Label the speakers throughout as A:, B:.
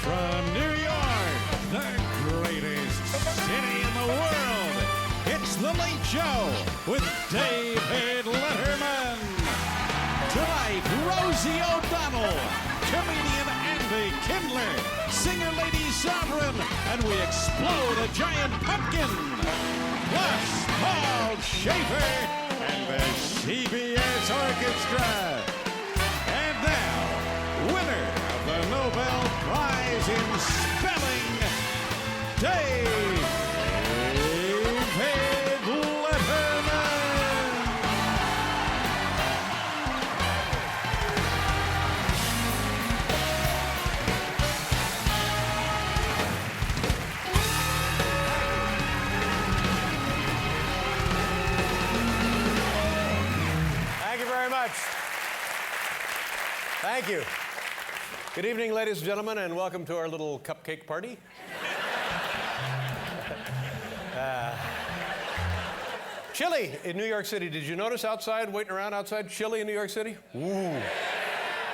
A: From New York, the greatest city in the world, it's The Late Show with David Letterman. Tonight, Rosie O'Donnell, comedian Andy Kindler, singer Lady Sovereign, and we explode a giant pumpkin. Plus, Paul Schaefer and the CBS Orchestra. And now, winner of the Nobel Prize in Spelling, David Letterman.
B: Thank you very much. Thank you. Good evening, ladies and gentlemen, and welcome to our little cupcake party. Chilly in New York City. Did you notice outside, waiting around outside, chilly in New York City? Ooh.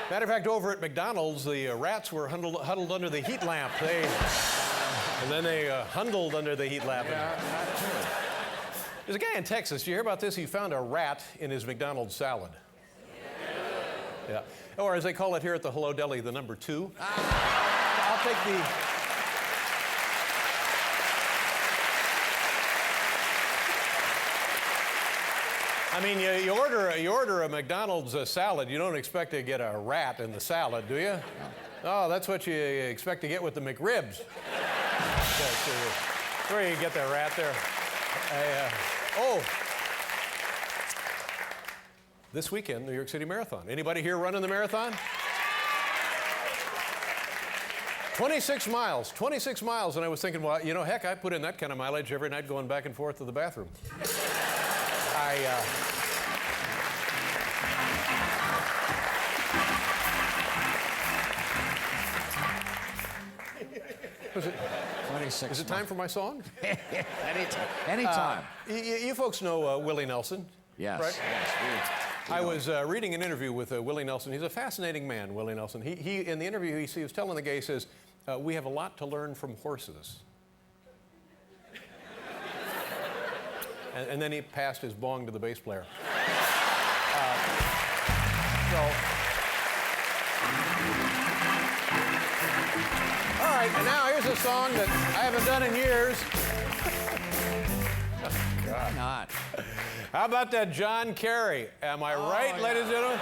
B: Matter of fact, over at McDonald's, the rats were huddled under the heat lamp. And then they hundled under the heat lamp. There's a guy in Texas. Did you hear about this? He found a rat in his McDonald's salad. Yeah. Or as they call it here at the Hello Deli, the number 2. I'll take the... I mean, you order a McDonald's salad, you don't expect to get a rat in the salad, do you? Oh, that's what you expect to get with the McRibs. Where you get that rat there. This weekend, New York City Marathon. Anybody here running the marathon? 26 miles, and I was thinking, well, you know, heck, I put in that kind of mileage every night going back and forth to the bathroom. Is it time for my song?
C: Anytime.
B: You folks know Willie Nelson.
C: Yes.
B: Right?
C: Yes.
B: I was reading an interview with Willie Nelson. He's a fascinating man, Willie Nelson. He in the interview, he was telling the guy, he says, we have a lot to learn from horses. and then he passed his bong to the bass player. All right, and now here's a song that I haven't done in years.
C: Why not?
B: How about that John Kerry? Am I right, ladies and gentlemen?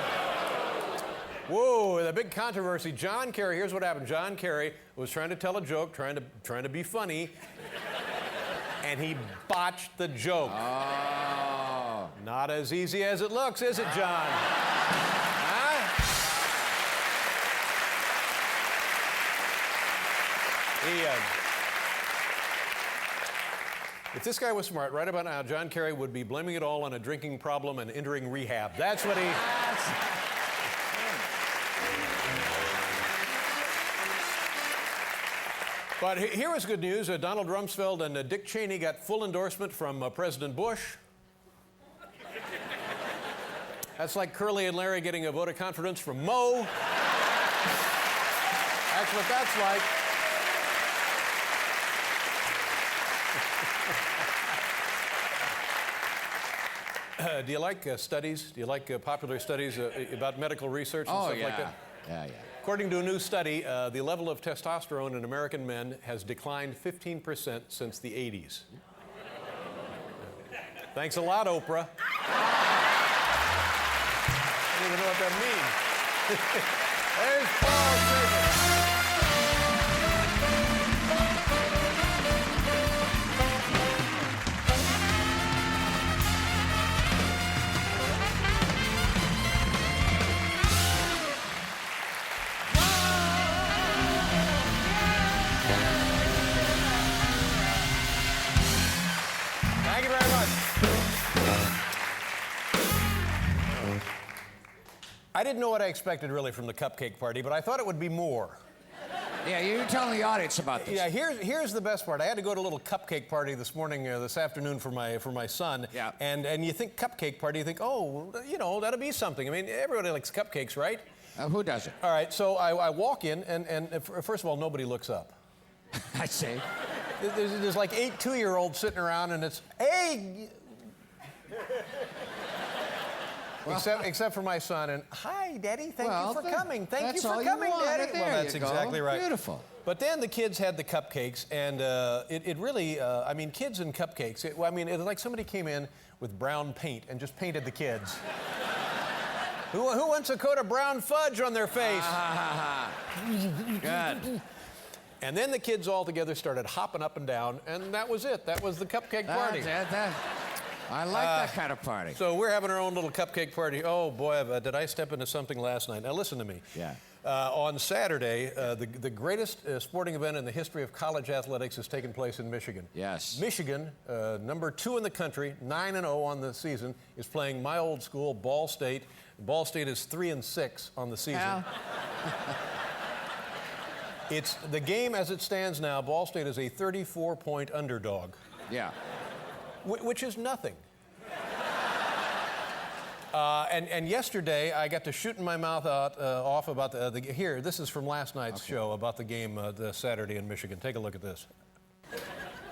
B: Whoa, the big controversy. John Kerry, here's what happened. John Kerry was trying to tell a joke, trying to be funny, and he botched the joke.
C: Oh.
B: Not as easy as it looks, is it, John? Huh? If this guy was smart, right about now, John Kerry would be blaming it all on a drinking problem and entering rehab. That's what he... But here was good news. Donald Rumsfeld and Dick Cheney got full endorsement from President Bush. That's like Curly and Larry getting a vote of confidence from Mo. That's what that's like. Do you like studies? Do you like popular studies about medical research and stuff like that?
C: Yeah.
B: According to a new study, the level of testosterone in American men has declined 15% since the 80s. Thanks a lot, Oprah. I don't even know what that means. There's Paul Schaefer. Thank you very much. I didn't know what I expected really from the cupcake party, but I thought it would be more.
C: Yeah, you tell the audience about this.
B: Yeah, here's the best part. I had to go to a little cupcake party this morning, this afternoon for my son.
C: Yeah.
B: And you think cupcake party, you think, oh, you know, that'll be something. I mean, everybody likes cupcakes, right?
C: Who doesn't?
B: All right, so I walk in, and first of all, nobody looks up.
C: I see.
B: There's like 8 2-year-olds sitting around, and it's, hey!
C: Well,
B: except for my son, and hi, Daddy, thank you for coming. Thank you
C: that's
B: for
C: all
B: coming,
C: you wanted.
B: Daddy.
C: There
B: Well, that's
C: you go.
B: exactly right.
C: Beautiful.
B: But then the kids had the cupcakes, and it really, I mean, kids and cupcakes, it was like somebody came in with brown paint and just painted the kids. Who wants a coat of brown fudge on their face?
C: Good.
B: And then the kids all together started hopping up and down, and that was it. That was the cupcake party.
C: I like that kind of party.
B: So we're having our own little cupcake party. Oh, boy, did I step into something last night. Now, listen to me.
C: Yeah.
B: On Saturday, the greatest sporting event in the history of college athletics has taken place in Michigan.
C: Yes.
B: Michigan, number 2 in the country, 9-0 on the season, is playing my old school, Ball State. Ball State is 3-6 on the season.
C: Yeah.
B: It's the game as it stands now. Ball State is a 34-point underdog.
C: Yeah.
B: Which is nothing. And yesterday, I got to shooting my mouth off about here, this is from last night's show about the game the Saturday in Michigan. Take a look at this.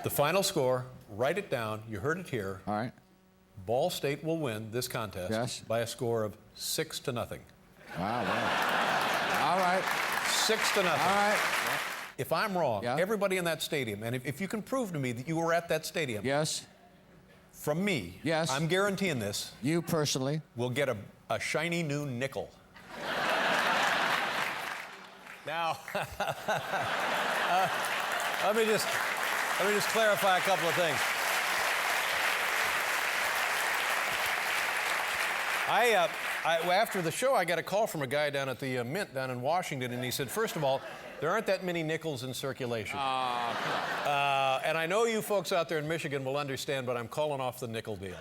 B: The final score, write it down, you heard it here.
C: All right.
B: Ball State will win this contest by a score of 6-0.
C: Wow. All right.
B: 6-0.
C: All right.
B: If I'm wrong, everybody in that stadium, and if you can prove to me that you were at that stadium.
C: Yes.
B: From me,
C: yes,
B: I'm guaranteeing this.
C: You personally
B: will get a shiny new nickel. Now, let me just clarify a couple of things. After the show, I got a call from a guy down at the Mint down in Washington, and he said, first of all, there aren't that many nickels in circulation. And I know you folks out there in Michigan will understand, but I'm calling off the nickel deal.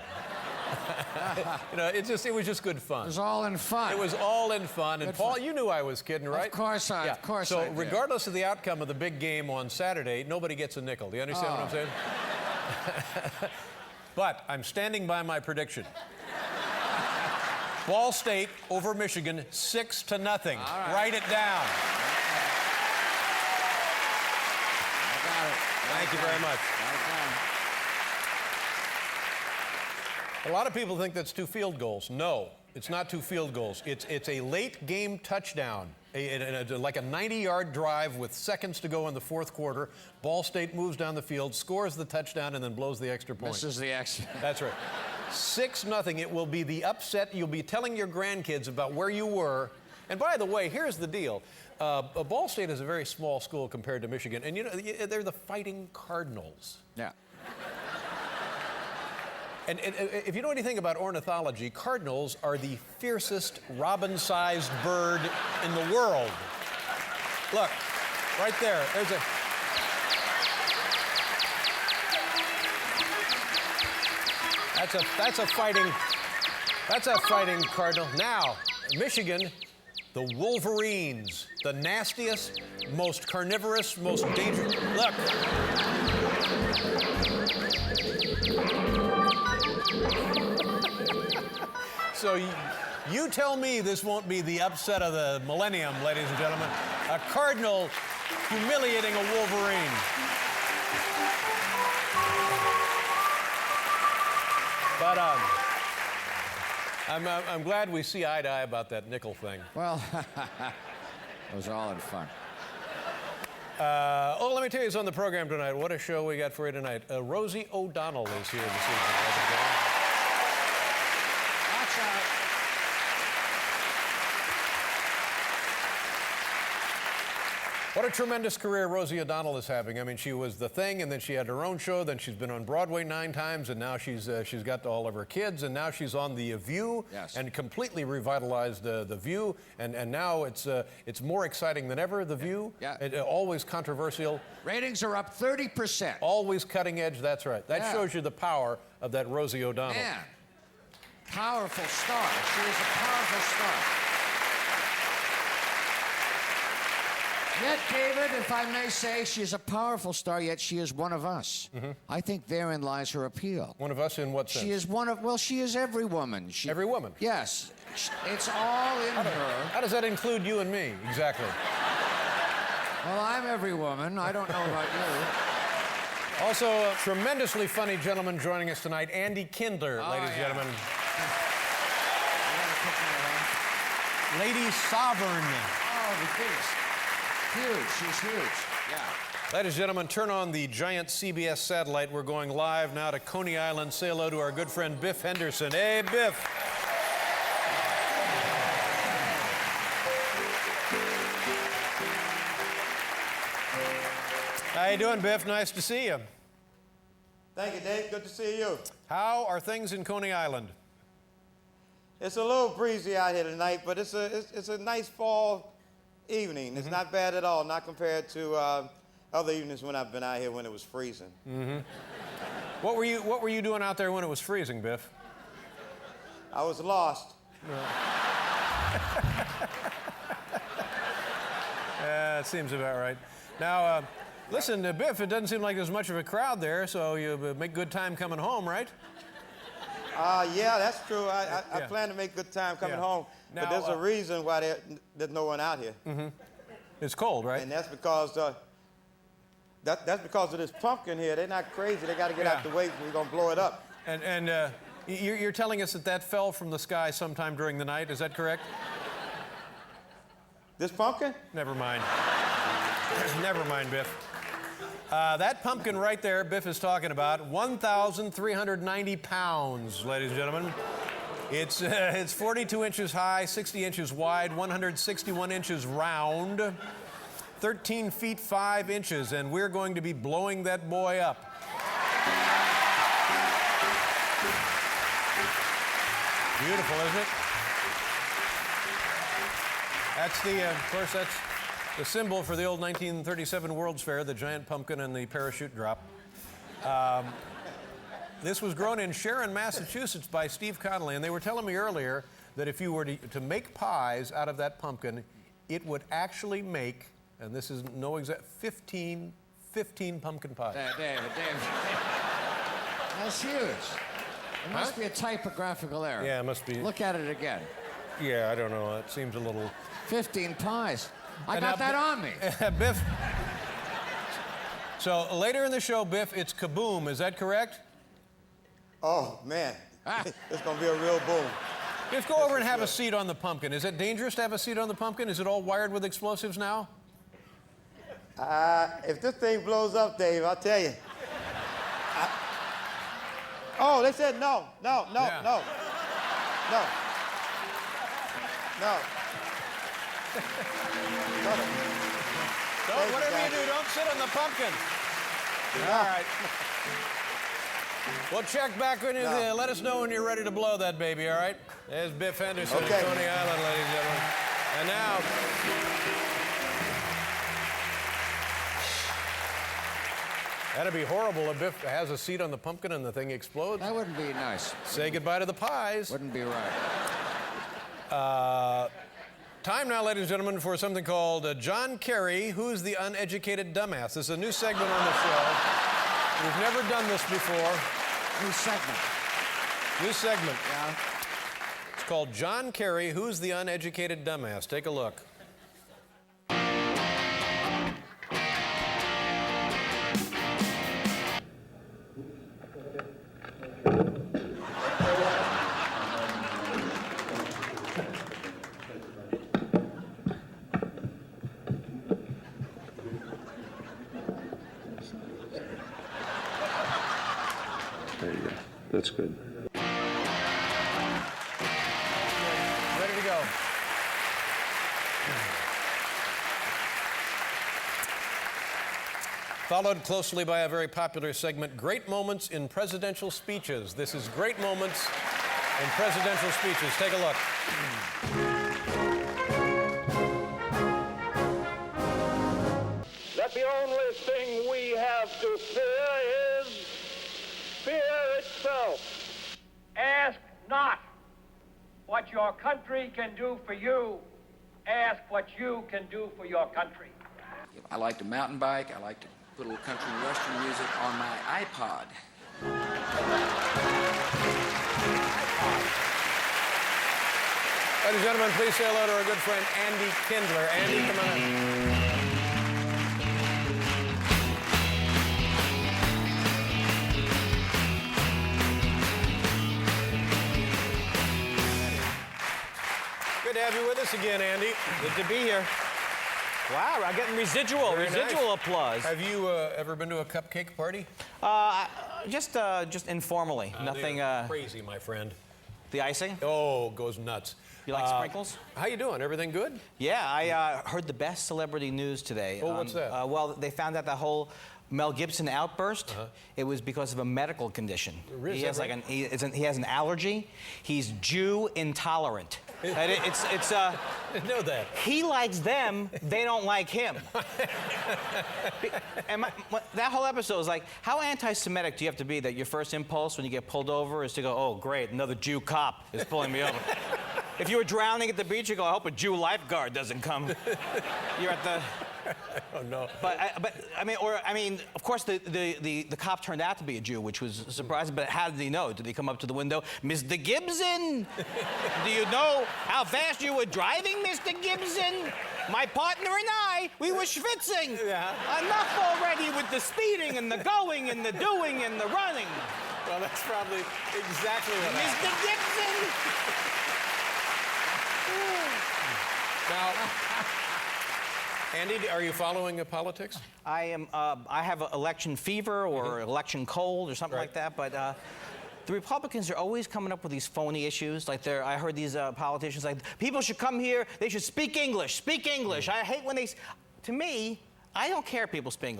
B: It was just good fun.
C: It was all in fun.
B: It was all in fun. And Paul, you knew I was kidding, right?
C: Of course I did.
B: So regardless of the outcome of the big game on Saturday, nobody gets a nickel. Do you understand what I'm saying? But I'm standing by my prediction. Ball State over Michigan, 6-0.
C: Right.
B: Write it down.
C: I got it.
B: Thank you very much. A lot of people think that's 2 field goals. No, it's not 2 field goals. It's a late game touchdown, like a 90-yard drive with seconds to go in the 4th quarter. Ball State moves down the field, scores the touchdown, and then blows the extra point.
C: Misses the extra.
B: That's right. 6-0. It will be the upset. You'll be telling your grandkids about where you were. And by the way, here's the deal. Ball State is a very small school compared to Michigan, and they're the Fighting Cardinals.
C: Yeah.
B: And if you know anything about ornithology, cardinals are the fiercest robin-sized bird in the world. Look, right there. There's a... That's a fighting cardinal. Now, Michigan, the Wolverines, the nastiest, most carnivorous, most dangerous. Look. So you tell me this won't be the upset of the millennium, ladies and gentlemen. A cardinal humiliating a Wolverine. But I'm glad we see eye to eye about that nickel thing.
C: Well, it was all in fun.
B: Let me tell you who's on the program tonight. What a show we got for you tonight. Rosie O'Donnell is here this evening.
C: Watch out.
B: What a tremendous career Rosie O'Donnell is having. I mean, she was The Thing, and then she had her own show. Then she's been on Broadway 9 times, and now she's got all of her kids, and now she's on The View, and completely revitalized The View, and now it's more exciting than ever. The View, always controversial.
C: Ratings are up 30%.
B: Always cutting edge. That's right. That shows you the power of that Rosie O'Donnell.
C: Man, powerful star. She is a powerful star. Yet, David, if I may say, she is a powerful star, yet she is one of us. Mm-hmm. I think therein lies her appeal.
B: One of us in what sense?
C: She is she is every woman.
B: Every woman?
C: Yes. It's all in her.
B: How does that include you and me, exactly?
C: Well, I'm every woman. I don't know about you.
B: Also, a tremendously funny gentleman joining us tonight, Andy Kindler, ladies and gentlemen. Lady Sovereign.
C: Oh, the beast. Huge. She's huge. Yeah.
B: Ladies and gentlemen, turn on the giant CBS satellite. We're going live now to Coney Island. Say hello to our good friend Biff Henderson. Hey, Biff. How you doing, Biff? Nice to see you.
D: Thank you, Dave. Good to see you.
B: How are things in Coney Island?
D: It's a little breezy out here tonight, but it's a nice fall evening. It's not bad at all, not compared to other evenings when I've been out here when it was freezing.
B: What were you doing out there when it was freezing, Biff?
D: I was lost.
B: That seems about right. Now, listen, Biff, it doesn't seem like there's much of a crowd there, so you make good time coming home, right?
D: Yeah, that's true. I plan to make good time coming home,
B: Now,
D: but there's a reason why there's no one out here.
B: It's cold, right?
D: And that's because that's because of this pumpkin here. They're not crazy. They got to get out the way. We're gonna blow it up.
B: And you're telling us that fell from the sky sometime during the night. Is that correct?
D: This pumpkin?
B: Never mind. Never mind, Biff. That pumpkin right there, Biff is talking about, 1,390 pounds, ladies and gentlemen. It's 42 inches high, 60 inches wide, 161 inches round, 13 feet 5 inches, and we're going to be blowing that boy up. Beautiful, isn't it? Of course, that's the symbol for the old 1937 World's Fair, the giant pumpkin and the parachute drop. This was grown in Sharon, Massachusetts by Steve Connolly, and they were telling me earlier that if you were to make pies out of that pumpkin, it would actually make, and this is no exact, 15 pumpkin pies.
C: David. That's huge. It must be a typographical error.
B: Yeah, it must be.
C: Look at it again.
B: Yeah, I don't know. It seems a little...
C: 15 pies. I
B: And
C: got
B: now,
C: that on me.
B: Biff. So later in the show, Biff, it's kaboom. Is that correct?
D: Oh man, it's gonna be a real boom.
B: Biff, go over and have a seat on the pumpkin. Is it dangerous to have a seat on the pumpkin? Is it all wired with explosives now?
D: If this thing blows up, Dave, I'll tell you. Oh, they said no.
B: Whatever you do, don't sit on the pumpkin. All right. We'll check back when you let us know when you're ready to blow that baby, all right? There's Biff Henderson at Coney Island, ladies and gentlemen. And now... That'd be horrible if Biff has a seat on the pumpkin and the thing explodes.
C: That wouldn't be nice.
B: Say goodbye to the pies.
C: Wouldn't be right.
B: Time now, ladies and gentlemen, for something called John Kerry, Who's the Uneducated Dumbass? This is a new segment on the show. We've never done this before.
C: New segment.
B: New segment.
C: Yeah.
B: It's called John Kerry, Who's the Uneducated Dumbass? Take a look.
E: There you go. That's good.
B: Ready to go. Followed closely by a very popular segment, Great Moments in Presidential Speeches. This is Great Moments in Presidential Speeches. Take a look.
F: That the only thing we have to fear is fear itself. Ask not what your country can do for you. Ask what you can do for your country.
G: I like to mountain bike. I like to put a little country and western music on my iPod.
B: Ladies and gentlemen, please say hello to our good friend Andy Kindler. Andy, come on in. Good to have you with us again, Andy.
H: Good to be here. Wow, I'm getting residual
B: Very nice.
H: applause.
B: Have you ever been to a cupcake party?
H: Just informally. Nothing.
B: Crazy, my friend.
H: The icing?
B: Oh, goes nuts.
H: You like sprinkles?
B: How you doing? Everything good?
H: Yeah, I heard the best celebrity news today.
B: Oh, what's that?
H: Well, they found out the whole Mel Gibson outburst. It was because of a medical condition.
B: Really?
H: He has like he has an allergy. He's Jew intolerant. And
B: I didn't know that.
H: He likes them, they don't like him. And that whole episode was like, how anti-Semitic do you have to be that your first impulse when you get pulled over is to go, oh, great, another Jew cop is pulling me over. If you were drowning at the beach, you go, I hope a Jew lifeguard doesn't come. You're at the...
B: Oh, no.
H: But I mean, of course, the cop turned out to be a Jew, which was surprising. But how did he know? Did he come up to the window, Mr. Gibson? Do you know how fast you were driving, Mr. Gibson? My partner and I, we were schwitzing.
B: Yeah.
H: Enough already with the speeding and the going and the doing and the running.
B: Well, that's probably exactly what happened.
H: Mr. Gibson.
B: Now, Andy, are you following politics?
H: I am. I have election fever or election cold or something like that. But the Republicans are always coming up with these phony issues. Like I heard these politicians like, people should come here. They should speak English. Speak English. I hate when they. To me, I don't care if people speak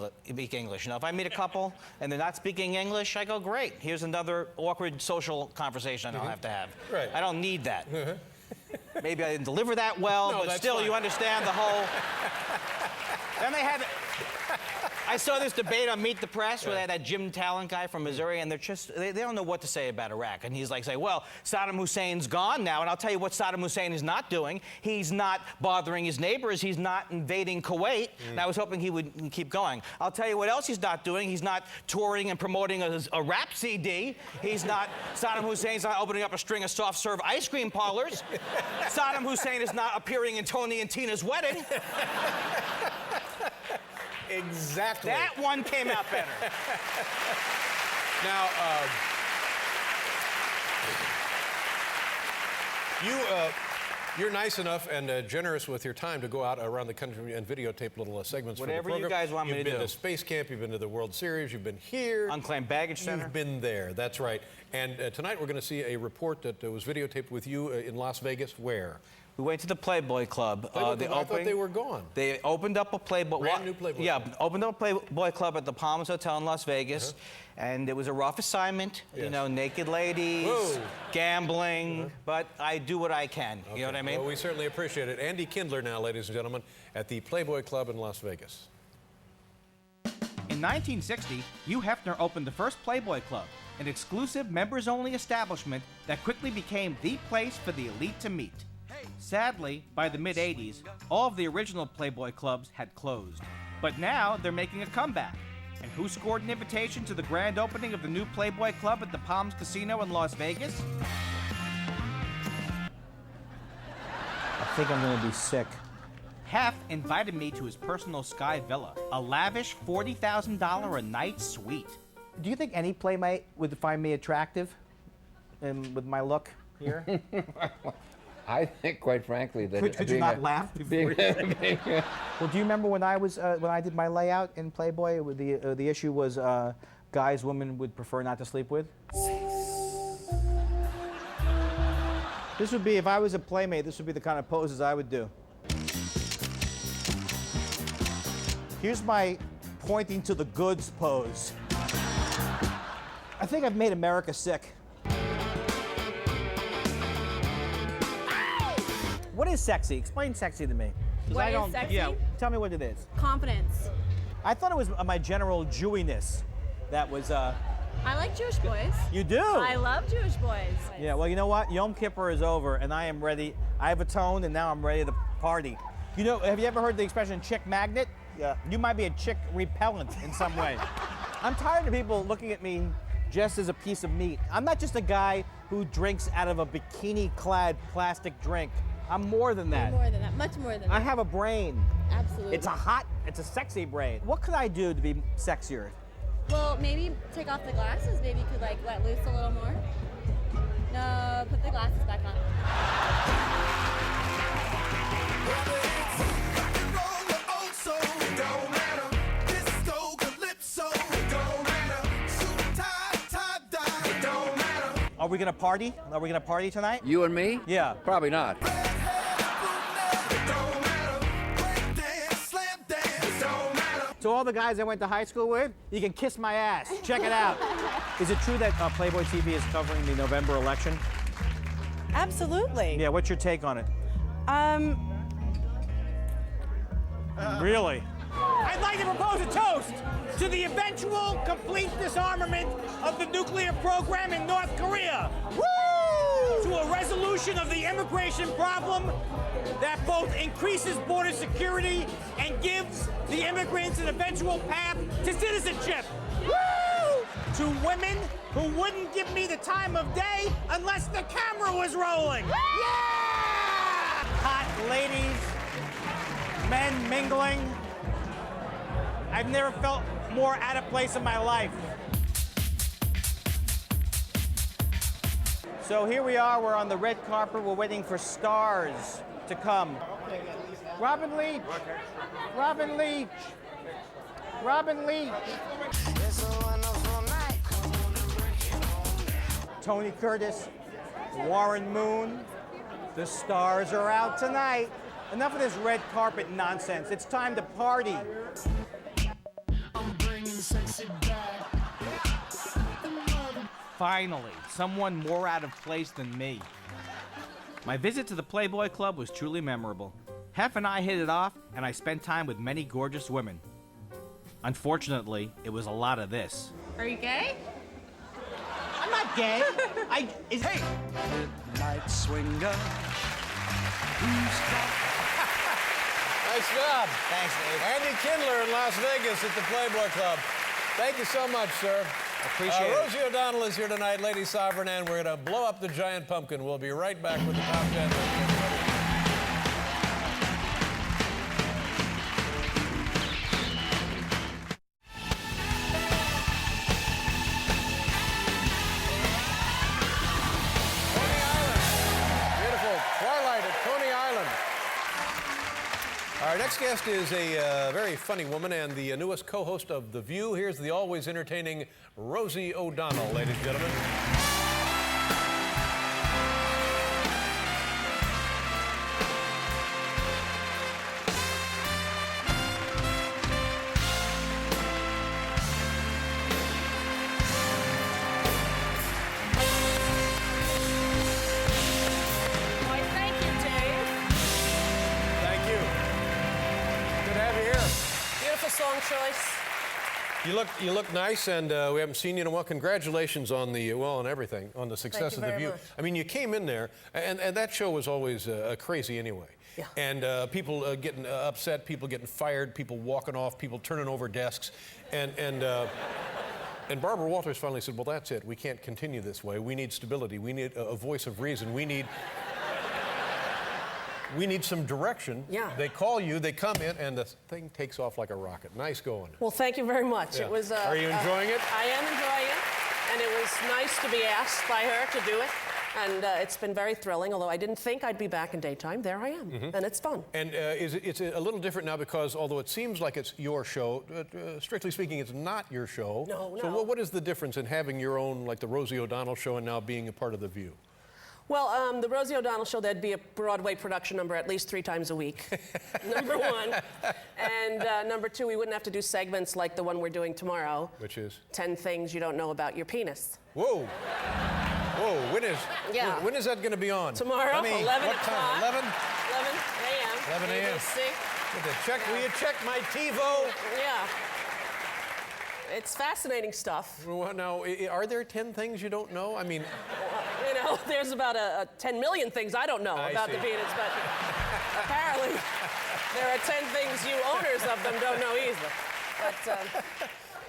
H: English. You know, if I meet a couple and they're not speaking English, I go, great. Here's another awkward social conversation I don't have to have.
B: Right.
H: I don't need that. Maybe I didn't deliver that well,
B: No,
H: but
B: that's
H: still,
B: fine.
H: you understand the whole. Then they had. I saw this debate on Meet the Press where they had that Jim Talent guy from Missouri, and they don't know what to say about Iraq. And he's like, well, Saddam Hussein's gone now, and I'll tell you what Saddam Hussein is not doing. He's not bothering his neighbors. He's not invading Kuwait. And I was hoping he would keep going. I'll tell you what else he's not doing. He's not touring and promoting a rap CD. Saddam Hussein's not opening up a string of soft serve ice cream parlors. Saddam Hussein is not appearing in Tony and Tina's wedding.
B: Exactly.
H: That one came out better.
B: Now, you're nice enough and generous with your time to go out around the country and videotape little segments
H: Whatever
B: for the program.
H: you guys want me to
B: You've
H: do.
B: been to Space Camp, you've been to the World Series, you've been here.
H: Unclaimed Baggage Center.
B: You've been there, that's right. And tonight we're going to see a report that was videotaped with you in Las Vegas. Where?
H: We went to the Playboy Club.
B: I thought they were gone.
H: They opened up a Playboy.
B: Brand new Playboy
H: Yeah,
B: Club.
H: opened up a Playboy Club at the Palms Hotel in Las Vegas, and it was a rough assignment.
B: Yes.
H: You know, naked ladies,
B: Whoa.
H: gambling, but I do what I can. You know what I mean?
B: Well, we certainly appreciate it. Andy Kindler now, ladies and gentlemen, at the Playboy Club in Las Vegas.
I: In 1960, Hugh Hefner opened the first Playboy Club, an exclusive members-only establishment that quickly became the place for the elite to meet. Sadly, by the mid-'80s, all of the original Playboy clubs had closed. But now they're making a comeback. And who scored an invitation to the grand opening of the new Playboy Club at the Palms Casino in Las Vegas?
H: I think I'm gonna be sick.
I: Hef invited me to his personal sky villa, a lavish $40,000 a night suite.
H: Do you think any playmate would find me attractive, with my look here?
J: I think, quite frankly, that
H: Could you not laugh? Well, do you remember when I did my layout in Playboy? The issue was guys women would prefer not to sleep with. This would be, if I was a playmate, this would be the kind of poses I would do. Here's my pointing to the goods pose. I think I've made America sick. What is sexy? Explain sexy to me. 'Cause
K: What
H: I
K: is
H: don't,
K: sexy?
H: Yeah, tell me what it is.
K: Confidence.
H: I thought it was my general Jewiness that was,
K: I like Jewish boys.
H: You do?
K: I love Jewish boys.
H: Yeah, well, you know what? Yom Kippur is over, and I am ready. I have atoned, and now I'm ready to party. You know, have you ever heard the expression chick magnet? Yeah. You might be a chick repellent in some way. I'm tired of people looking at me just as a piece of meat. I'm not just a guy who drinks out of a bikini-clad plastic drink. I'm more than that.
K: More than that. Much more than that.
H: I have a brain.
K: Absolutely.
H: It's a sexy brain. What could I do to be sexier?
K: Well, maybe take off the glasses. Maybe you could like let loose a little more. No, put the glasses back on.
H: Are we gonna party? Are we gonna party tonight?
J: You and me?
H: Yeah.
J: Probably not.
H: To all the guys I went to high school with, you can kiss my ass. Check it out. Is it true that Playboy TV is covering the November election?
L: Absolutely.
H: Yeah, what's your take on it? Really? I'd like to propose a toast to the eventual complete disarmament of the nuclear program in North Korea. Woo! To a resolution of the immigration problem that both increases border security and gives the immigrants an eventual path to citizenship. Woo! To women who wouldn't give me the time of day unless the camera was rolling. Yeah! Hot ladies, men mingling. I've never felt more out of place in my life. So here we are, we're on the red carpet, we're waiting for stars to come. Robin Leach, Robin Leach, Robin Leach. Tony Curtis, Warren Moon, the stars are out tonight. Enough of this red carpet nonsense, it's time to party. Finally, someone more out of place than me. My visit to the Playboy Club was truly memorable. Hef and I hit it off, and I spent time with many gorgeous women. Unfortunately, it was a lot of this.
K: Are you gay?
H: I'm not gay. Hey!
C: Midnight swinger.
B: Nice job.
H: Thanks, Dave.
B: Andy Kindler in Las Vegas at the Playboy Club. Thank you so much, sir.
H: Appreciate it.
B: Rosie O'Donnell is here tonight, Lady Sovereign, and we're going to blow up the giant pumpkin. We'll be right back with the top 10 list. Coney Island. Beautiful twilight at Coney Island. Our next guest is a very funny woman and the newest co-host of The View. Here's the always entertaining Rosie O'Donnell, ladies and gentlemen.
K: Why, thank you, Dave.
B: Thank you. Good to have you here.
L: Beautiful song choice.
B: You look nice, and we haven't seen you in a while. Congratulations on the on everything, on the success of The
L: very
B: View.
L: much.
B: I mean, you came in there, and that show was always crazy anyway.
L: Yeah.
B: And people getting upset, people getting fired, people walking off, people turning over desks, and Barbara Walters finally said, "Well, that's it. We can't continue this way. We need stability. We need a voice of reason. We need." We need some direction.
L: Yeah.
B: They call you, they come in, and the thing takes off like a rocket. Nice going.
L: Well, thank you very much.
B: Yeah.
L: It was.
B: Are you enjoying it?
L: I am enjoying it, and it was nice to be asked by her to do it, and it's been very thrilling. Although I didn't think I'd be back in daytime, there I am, and it's fun.
B: And it's a little different now because although it seems like it's your show, strictly speaking, it's not your show.
L: No,
B: So
L: no.
B: what is the difference in having your own, like the Rosie O'Donnell show, and now being a part of The View?
L: Well, the Rosie O'Donnell show, there'd be a Broadway production number at least 3 times a week, number one. And number two, we wouldn't have to do segments like the one we're doing tomorrow.
B: Which is?
L: 10 things you don't know about your penis.
B: Whoa. Whoa,
L: Yeah.
B: when is that going to be on?
L: Tomorrow,
B: I mean,
L: 11
B: what
L: o'clock.
B: time? 11?
L: 11 a.m.
B: 11 a.m.
L: ABC.
B: Will you check my TiVo?
L: Yeah. It's fascinating stuff.
B: Well, now, are there 10 things you don't know? I mean,
L: You know, there's about 10 million things I don't know about
B: see.
L: the penis, but apparently there are 10 things you owners of them don't know either. But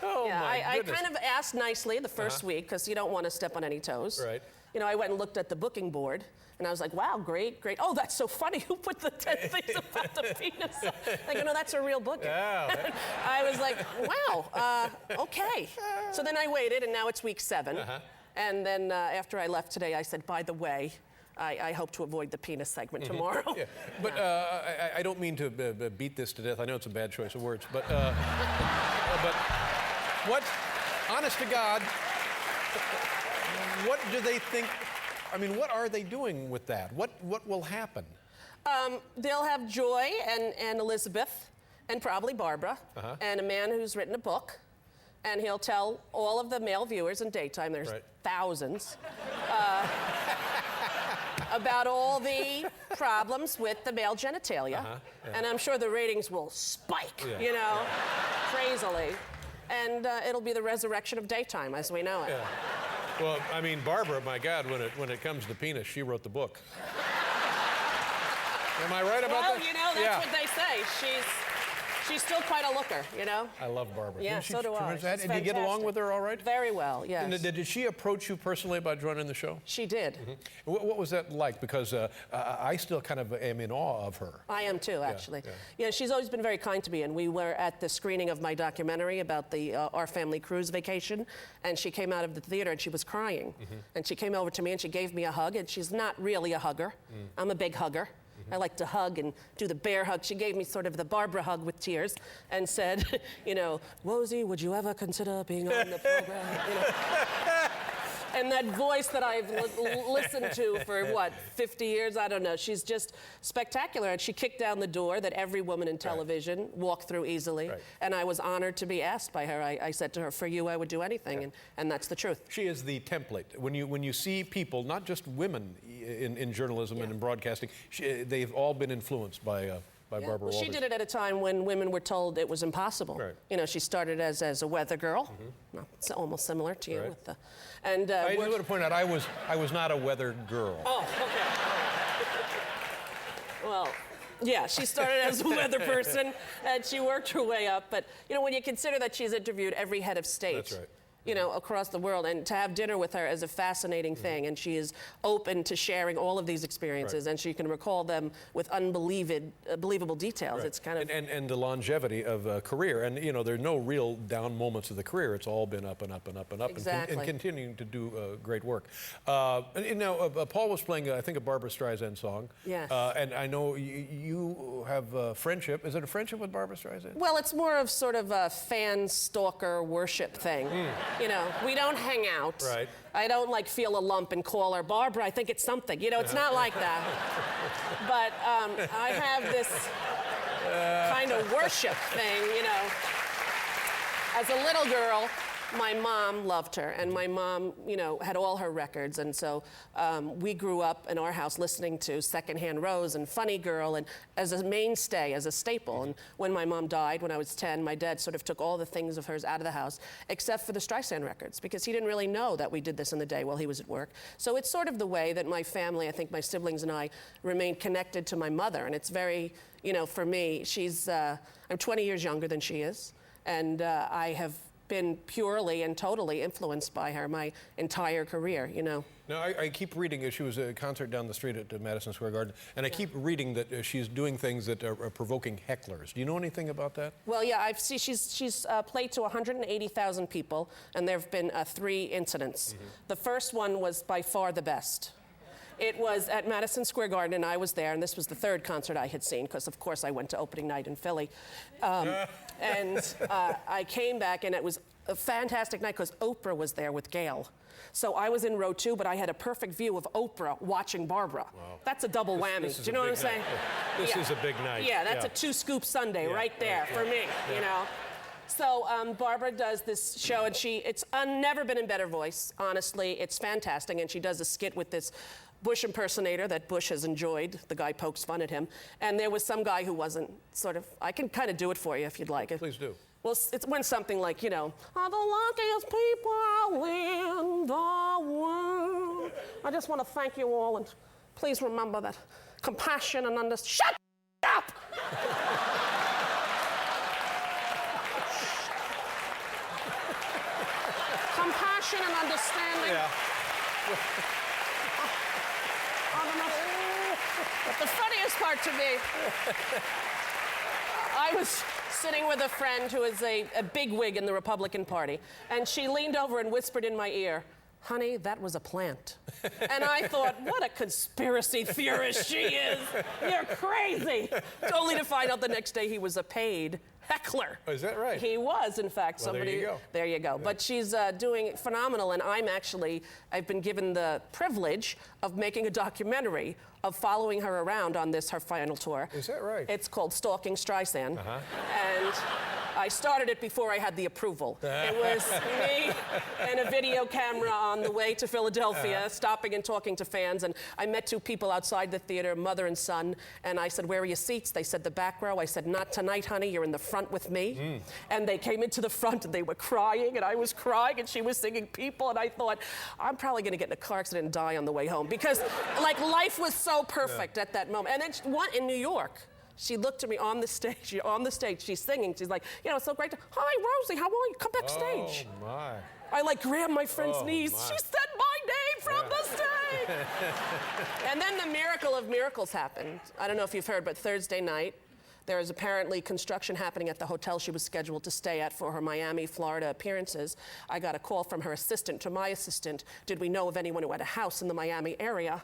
B: Oh,
L: yeah,
B: my
L: I
B: goodness.
L: kind of asked nicely the first week because you don't want to step on any toes.
B: Right.
L: You know, I went and looked at the booking board, and I was like, wow, great, great. Oh, that's so funny. Who put the 10 things about the penis? Like, you know, that's a real booking.
B: Yeah.
L: I was like, wow, okay. So then I waited, and now it's week 7. And then after I left today, I said, by the way, I hope to avoid the penis segment tomorrow.
B: Yeah. But I don't mean to beat this to death. I know it's a bad choice of words, but what, honest to God, what do they think? I mean, what are they doing with that? What will happen?
L: They'll have Joy and Elizabeth and probably Barbara and a man who's written a book, and he'll tell all of the male viewers in daytime, there's thousands, about all the problems with the male genitalia. And I'm sure the ratings will spike, you know, crazily. And it'll be the resurrection of daytime as we know it.
B: Yeah. Well, I mean, Barbara, my God, when it comes to penis, she wrote the book. Am I right about that?
L: Well, you know, that's what they say. She's still quite a looker, you know?
B: I love Barbara.
L: Yeah, so do I.
B: And you get along with her all right?
L: Very well, yes.
B: And did she approach you personally about joining the show?
L: She did.
B: What was that like? Because I still kind of am in awe of her.
L: I am too, actually. Yeah, she's always been very kind to me, and we were at the screening of my documentary about the our family cruise vacation, and she came out of the theater and she was crying. And she came over to me and she gave me a hug, and she's not really a hugger. I'm a big hugger. I like to hug and do the bear hug. She gave me sort of the Barbara hug with tears and said, you know, Rosie, would you ever consider being on the program? You know? And that voice that I've listened to for, what, 50 years? I don't know. She's just spectacular. And she kicked down the door that every woman in television walked through easily. And I was honored to be asked by her. I said to her, for you, I would do anything. And that's the truth.
B: She is the template. When you see people, not just women in journalism and in broadcasting, they've all been influenced by Barbara
L: Well, she
B: Walters.
L: did it at a time when women were told it was impossible. You know, she started as a weather girl. Well, it's almost similar to you with the. And
B: I just want to point out, I was not a weather girl.
L: Oh, okay. Well, yeah, she started as a weather person, and she worked her way up. But you know, when you consider that she's interviewed every head of state.
B: That's right.
L: You know, across the world, and to have dinner with her is a fascinating thing, and she is open to sharing all of these experiences, and she can recall them with unbelievable details. It's kind of
B: and the longevity of a career, and you know, there are no real down moments of the career. It's all been up and up and up and up,
L: Exactly.
B: and continuing to do great work. And now Paul was playing, I think, a Barbra Streisand song.
L: Yes.
B: And I know you have a friendship. Is it a friendship with Barbra Streisand?
L: Well, it's more of sort of a fan stalker worship thing. You know, we don't hang out.
B: Right.
L: I don't like feel a lump and call her Barbara. I think it's something. You know, it's not like that. But I have this kind of worship thing, you know. As a little girl, my mom loved her, and my mom, you know, had all her records, and so we grew up in our house listening to Secondhand Rose and Funny Girl, and as a mainstay, as a staple. And when my mom died, when I was 10, my dad sort of took all the things of hers out of the house, except for the Streisand records, because he didn't really know that we did this in the day while he was at work. So it's sort of the way that my family, I think my siblings and I, remain connected to my mother, and it's very, you know, for me, she's, I'm 20 years younger than she is, and I have been purely and totally influenced by her my entire career, you know.
B: Now, I keep reading, she was at a concert down the street at Madison Square Garden, and I keep reading that she's doing things that are provoking hecklers. Do you know anything about that?
L: Well, yeah, I've seen she's played to 180,000 people, and there have been 3 incidents. The first one was by far the best. It was at Madison Square Garden, and I was there, and this was the 3rd concert I had seen, because, of course, I went to opening night in Philly. And I came back, and it was a fantastic night, because Oprah was there with Gail. So I was in row 2, but I had a perfect view of Oprah watching Barbara. Wow. That's a double whammy. Do you know what I'm saying?
B: This is a big night.
L: Yeah, that's a 2-scoop Sunday right there for me, you know. So Barbara does this show, and it's never been in better voice, honestly. It's fantastic, and she does a skit with this Bush impersonator that Bush has enjoyed. The guy pokes fun at him. And there was some guy who wasn't sort of, I can kind of do it for you if you'd like it.
B: Please do.
L: Well, it went something like, you know, are the luckiest people in the world. I just want to thank you all, and please remember that compassion and understanding. Shut up! compassion and understanding.
B: Yeah.
L: I don't know. But the funniest part to me, I was sitting with a friend who is a bigwig in the Republican Party, and she leaned over and whispered in my ear, "Honey, that was a plant." And I thought, what a conspiracy theorist she is. You're crazy. Only to find out the next day he was a paid heckler.
B: Oh, is that right?
L: He was, in fact,
B: Well,
L: somebody.
B: there you go.
L: There you go.
B: Yeah.
L: But she's doing phenomenal, and I've been given the privilege of making a documentary of following her around on her final tour.
B: Is that right?
L: It's called Stalking Streisand.
B: Uh-huh.
L: And I started it before I had the approval. It was me and a video camera on the way to Philadelphia, stopping and talking to fans. And I met two people outside the theater, mother and son. And I said, "Where are your seats?" They said, "The back row." I said, "Not tonight, honey. You're in the front with me." And they came into the front and they were crying, and I was crying, and she was singing "People." And I thought, I'm probably going to get in a car accident and die on the way home, because like life was so perfect at that moment. And then one in New York. She looked at me on the stage. She's singing. She's like, "It's so great. Hi, Rosie, how are you? Come backstage."
B: Oh, my.
L: I like grabbed my friend's knees.
B: my.
L: She said my name from the stage. And then the miracle of miracles happened. I don't know if you've heard, but Thursday night, there is apparently construction happening at the hotel she was scheduled to stay at for her Miami, Florida appearances. I got a call from her assistant to my assistant. Did we know of anyone who had a house in the Miami area?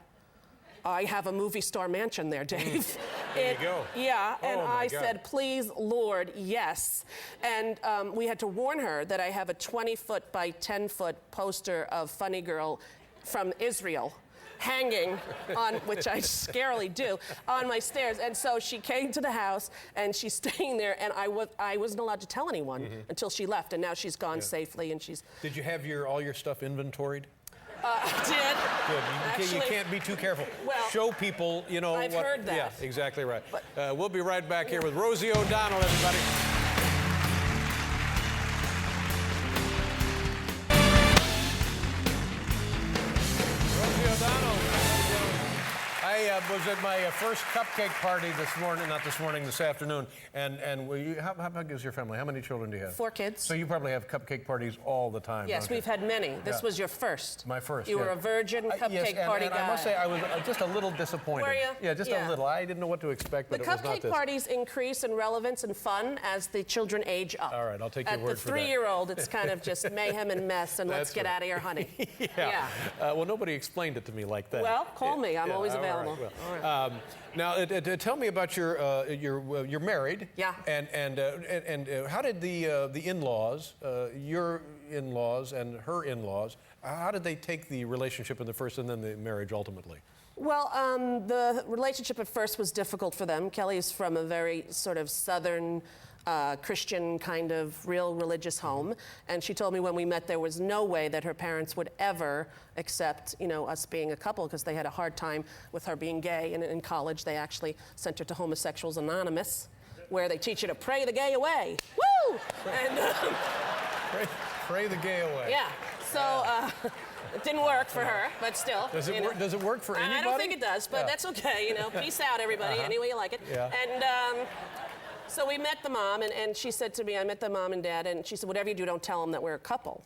L: I have a movie star mansion there, Dave.
B: There you go.
L: Yeah, and
B: Oh, my
L: I
B: God.
L: said, "Please, Lord, yes." And we had to warn her that I have a 20-foot by 10-foot poster of Funny Girl from Israel hanging on, which I scarily do, on my stairs. And so she came to the house, and she's staying there, and I wasn't allowed to tell anyone until she left, and now she's gone safely, and she's...
B: Did you have all your stuff inventoried?
L: I did.
B: Good. You
L: Actually,
B: can't be too careful.
L: well,
B: Show people,
L: I've
B: what.
L: heard that.
B: Yeah, exactly right. We'll be right back here with Rosie O'Donnell, everybody. Rosie O'Donnell. I was at my first cupcake party this afternoon. And how big is your family? How many children do you have?
L: 4 kids.
B: So you probably have cupcake parties all the time.
L: Yes,
B: don't you?
L: we've had many. This
B: Yeah.
L: was your first.
B: My first.
L: You
B: yeah.
L: were a virgin cupcake
B: yes,
L: party
B: and
L: guy.
B: I must say, I was just a little disappointed.
L: Were you?
B: Yeah, just a little. I didn't know what to expect,
L: The
B: but it was not
L: cupcake
B: this.
L: parties increase in relevance and fun as the children age up.
B: All right, I'll take your word for that.
L: At the 3-year-old, it's kind of just mayhem and mess, and let's
B: That's
L: get
B: right.
L: out of here, honey.
B: Yeah. Well, nobody explained it to me like that.
L: Well, call me. I'm always
B: all right,
L: available.
B: well.
L: All right.
B: Now, tell me about you're married.
L: Yeah.
B: And how did the in-laws, your in-laws and her in-laws, how did they take the relationship in the first and then the marriage ultimately?
L: Well, the relationship at first was difficult for them. Kelly is from a very sort of southern Christian kind of real religious home, and she told me when we met there was no way that her parents would ever accept, us being a couple, because they had a hard time with her being gay. And in college, they actually sent her to Homosexuals Anonymous, where they teach you to pray the gay away. Woo! And
B: pray the gay away.
L: yeah, so. It didn't work for her, but still.
B: Does it work? Does it work for anybody?
L: I don't think it does, but
B: Yeah.
L: that's okay. Peace out, everybody. Any way you like it.
B: Yeah.
L: And so we met the mom, and she said to me, I met the mom and dad, and she said, whatever you do, don't tell them that we're a couple.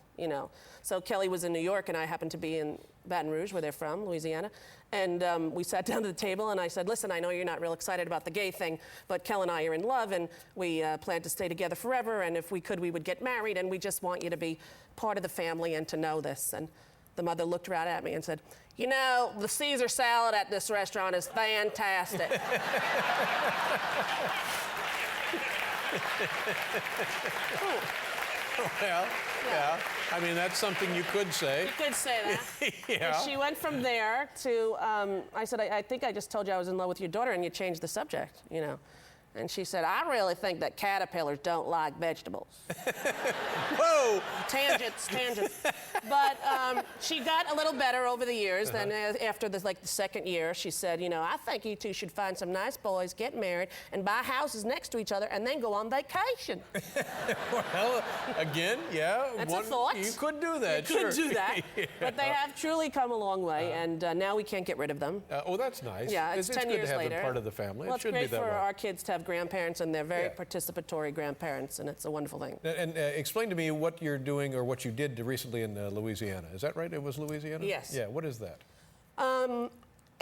L: So Kelly was in New York, and I happened to be in Baton Rouge, where they're from, Louisiana. And we sat down at the table, and I said, listen, I know you're not real excited about the gay thing, but Kel and I are in love, and we plan to stay together forever, and if we could, we would get married, and we just want you to be part of the family and to know this. And the mother looked right at me and said, the Caesar salad at this restaurant is fantastic.
B: Well, yeah. I mean, that's something you could say.
L: You could say that.
B: Yeah.
L: And she went from there to, I said, I think I just told you I was in love with your daughter, and you changed the subject, And she said, I really think that caterpillars don't like vegetables.
B: Whoa!
L: Tangents. But she got a little better over the years. Then after the second year, she said, I think you two should find some nice boys, get married, and buy houses next to each other, and then go on vacation.
B: Well, again, yeah.
L: That's a thought.
B: You could do that,
L: You could do that.
B: Yeah.
L: But they have truly come a long way, and now we can't get rid of them.
B: Oh, that's nice.
L: Yeah, it's 10
B: good
L: years
B: to have
L: later.
B: them part of the family.
L: Well,
B: It should
L: it's great
B: be that
L: for
B: way.
L: our kids to have have grandparents, and they're very participatory grandparents, and it's a wonderful thing.
B: And explain to me what you're doing or what you did recently in Louisiana. Is that right? It was Louisiana?
L: Yes.
B: Yeah, what is that?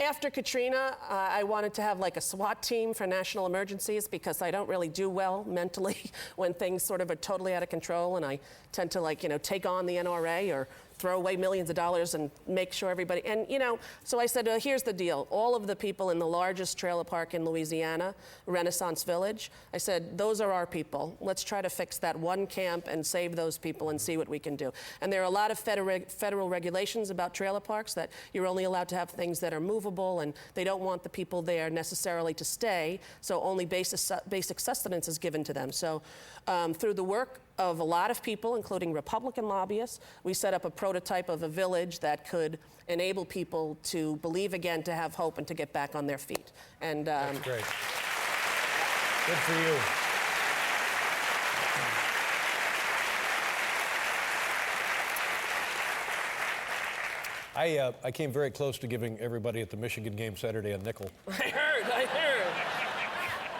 L: After Katrina, I wanted to have like a SWAT team for national emergencies because I don't really do well mentally when things sort of are totally out of control, and I tend to take on the NRA or throw away millions of dollars and make sure everybody, and so I said, here's the deal. All of the people in the largest trailer park in Louisiana, Renaissance Village, I said, those are our people. Let's try to fix that one camp and save those people and see what we can do. And there are a lot of federal regulations about trailer parks that you're only allowed to have things that are movable, and they don't want the people there necessarily to stay, so only basic sustenance is given to them. So through the work of a lot of people, including Republican lobbyists, we set up a prototype of a village that could enable people to believe again, to have hope, and to get back on their feet. And
B: that's great. Good for you. I came very close to giving everybody at the Michigan game Saturday a nickel.
L: I heard.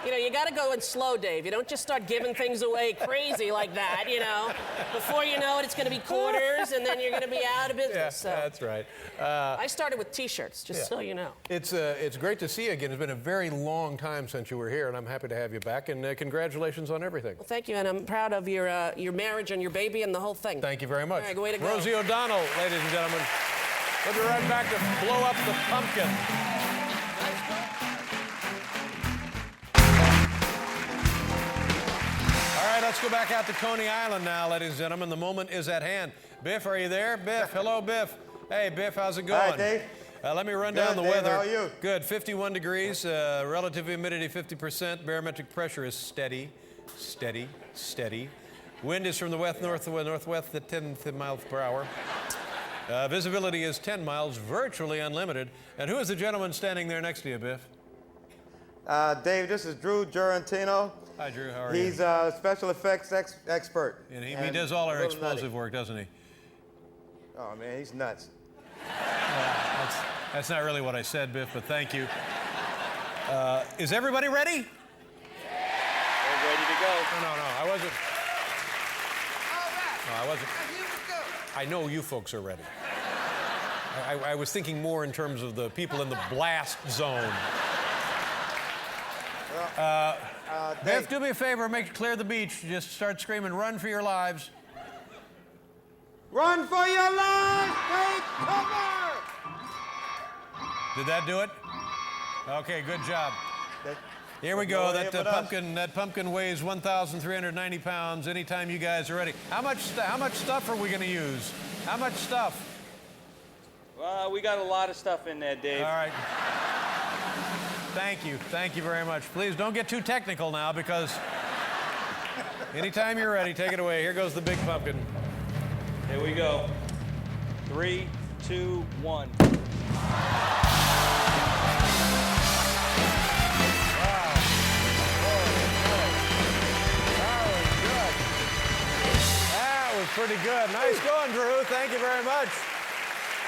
L: You got to go in slow, Dave. You don't just start giving things away crazy like that, Before you know it, it's going to be quarters, and then you're going to be out of business.
B: Yeah,
L: so.
B: that's right.
L: I started with T-shirts, just so you know.
B: It's great to see you again. It's been a very long time since you were here, and I'm happy to have you back, and congratulations on everything.
L: Well, thank you, and I'm proud of your marriage and your baby and the whole thing.
B: Thank you very much.
L: All right, way to go.
B: Rosie O'Donnell, ladies and gentlemen. We'll be right back to blow up the pumpkin. Let's go back out to Coney Island now, ladies and gentlemen. The moment is at hand. Biff, are you there? Biff, hello, Biff. Hey, Biff, how's it going?
D: Hi, Dave.
B: Let me run
D: Good,
B: down the
D: Dave,
B: weather.
D: how are you?
B: Good, 51 degrees, relative humidity 50%, barometric pressure is steady. Wind is from the northwest at 10 miles per hour. Visibility is 10 miles, virtually unlimited. And who is the gentleman standing there next to you, Biff?
D: Dave, this is Drew Giurantino.
B: Hi, Drew. How are you?
D: He's a special effects expert.
B: And he does all our explosive work, doesn't he?
D: Oh, man, he's nuts.
B: That's not really what I said, Biff, but thank you. Is everybody ready?
M: We're ready to go.
B: No, I wasn't. No, I wasn't. I know you folks are ready. I was thinking more in terms of the people in the blast zone. Biff, do me a favor, clear the beach. Just start screaming, run for your lives.
D: Run for your lives! Take cover!
B: Did that do it? Okay, good job. Here we go. That pumpkin weighs 1,390 pounds. Anytime you guys are ready. How much stuff are we going to use? How much stuff?
M: Well, we got a lot of stuff in there, Dave.
B: All right. Thank you very much. Please don't get too technical now, because anytime you're ready, take it away. Here goes the big pumpkin.
M: Here we go. 3, 2, 1.
B: That was pretty good. Nice going, Drew. Thank you very much.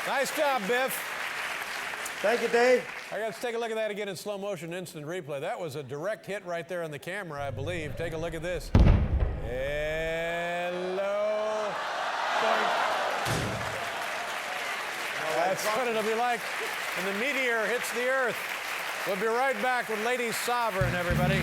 B: Nice job, Biff.
D: Thank you, Dave.
B: I got to take a look at that again in slow motion, instant replay. That was a direct hit right there on the camera, I believe. Take a look at this. Hello. That's what it'll be like when the meteor hits the Earth. We'll be right back with Lady Sovereign, everybody.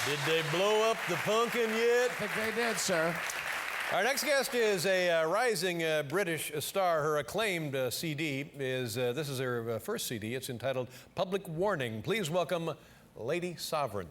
B: Did they blow up the pumpkin yet?
C: I think they did, sir.
B: Our next guest is a rising British star. Her acclaimed CD is, this is her first CD. It's entitled Public Warning. Please welcome Lady Sovereign.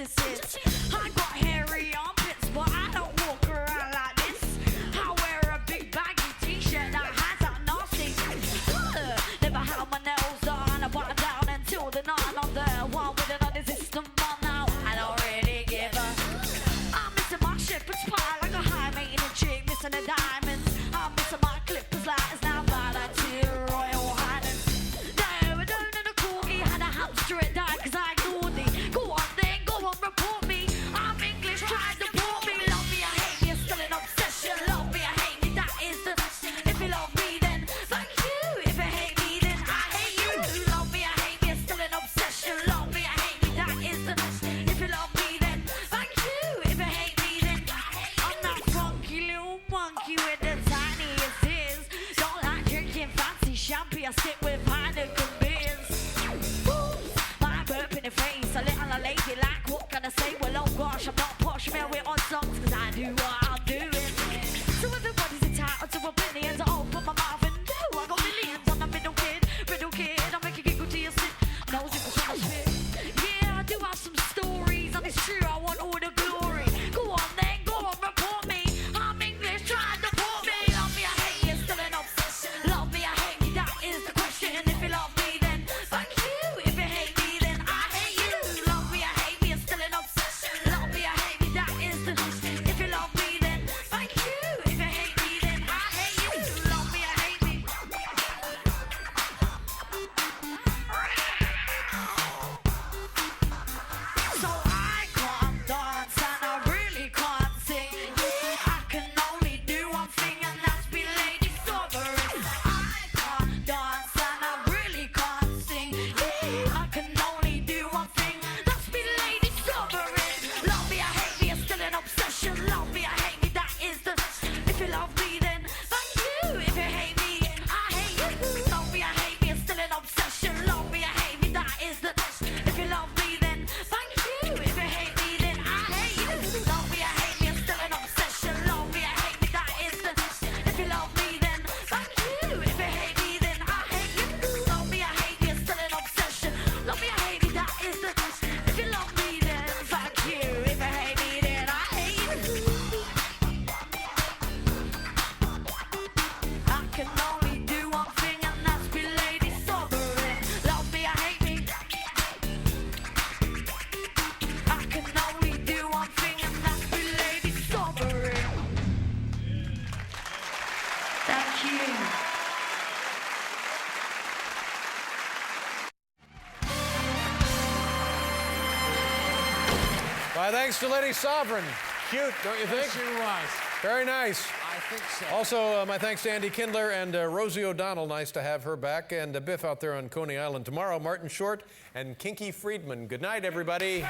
N: misses. I got hairy armpits, but I don't walk around like this. I wear a big baggy t-shirt that has that nasty. Never had my nails done, I bought down until the night on the one with another system on now. I don't really give a. I'm missing my shepherd's pie like a high maintenance chick, missing the diamonds. I'm missing my clippers lighters now, but I to your royal highness. No, I don't know the corgi had a hamster it died cause I ignored it. Go on then, go on, report me. I'm English, try to deport me. Love me, I hate me, it's still an obsession. Love me, I hate me, that is the. If you love me, then thank you. If you hate me, then I hate you. Love me, I hate me, it's still an obsession. Love me, I hate me, that is the. If you love me, then thank you. If you hate me, then I'm that funky little monkey with the tiniest ears. Don't like drinking fancy champagne, I sit with Heineken beers. My burp in the face, a little lady like, what can I say? Well, oh gosh, I'm not posh, man, we're on songs, cause I do what I'm doing. So everybody's entitled to opinions, I open my mouth and do. I got millions, I'm a middle kid, I make you giggle to your sit. Knows it was on the spit. Yeah, I do have some stories, and it's true, I want all the glory. Go on then, go on, report me. I'm English, try and deport me. Love me, I hate you, still an obsession. Love me, I hate me, that is the question. If you love me, then thank you. If you hate me, then I hate you. Love me, I hate me, it's still an obsession. Love me, I hate me, that is the. If you love me, then thank you. If you hate me, then I hate you. Love me, I hate me. So I can't dance and I really can't sing. I can only do one thing and that's be lady sovereign. I can't dance and I really can't sing. I can only do one thing, that's be lady sovereign. Love me, I hate me, it's still an obsession. Love me, I hate me, that is the. If you love me, then thank you. If you hate me, I hate you. Love me, I hate me, it's still an obsession. Love me, I hate me, that is the. If you love me, then thank you. If you hate me, then I hate you. Love me, I hate me, it's still an obsession. Love me, I hate me, that is the. If you love me, then thank you. If you hate me, then I hate you. Love me, I hate me, it's still an obsession. Love me, I hate me, that is the. If you love me, then thank you. If you hate me, then I hate you. I can only do one thing and that's be lady sovereign. Love me, I hate me. I can only do one thing and that's be lady sovereign. Thank you.
B: My thanks to Lady Sovereign. Cute, don't you think?
C: Yes, she was.
B: Very nice.
C: I think so.
B: Also, my thanks to Andy Kindler and Rosie O'Donnell. Nice to have her back. And Biff out there on Coney Island tomorrow. Martin Short and Kinky Friedman. Good night, everybody.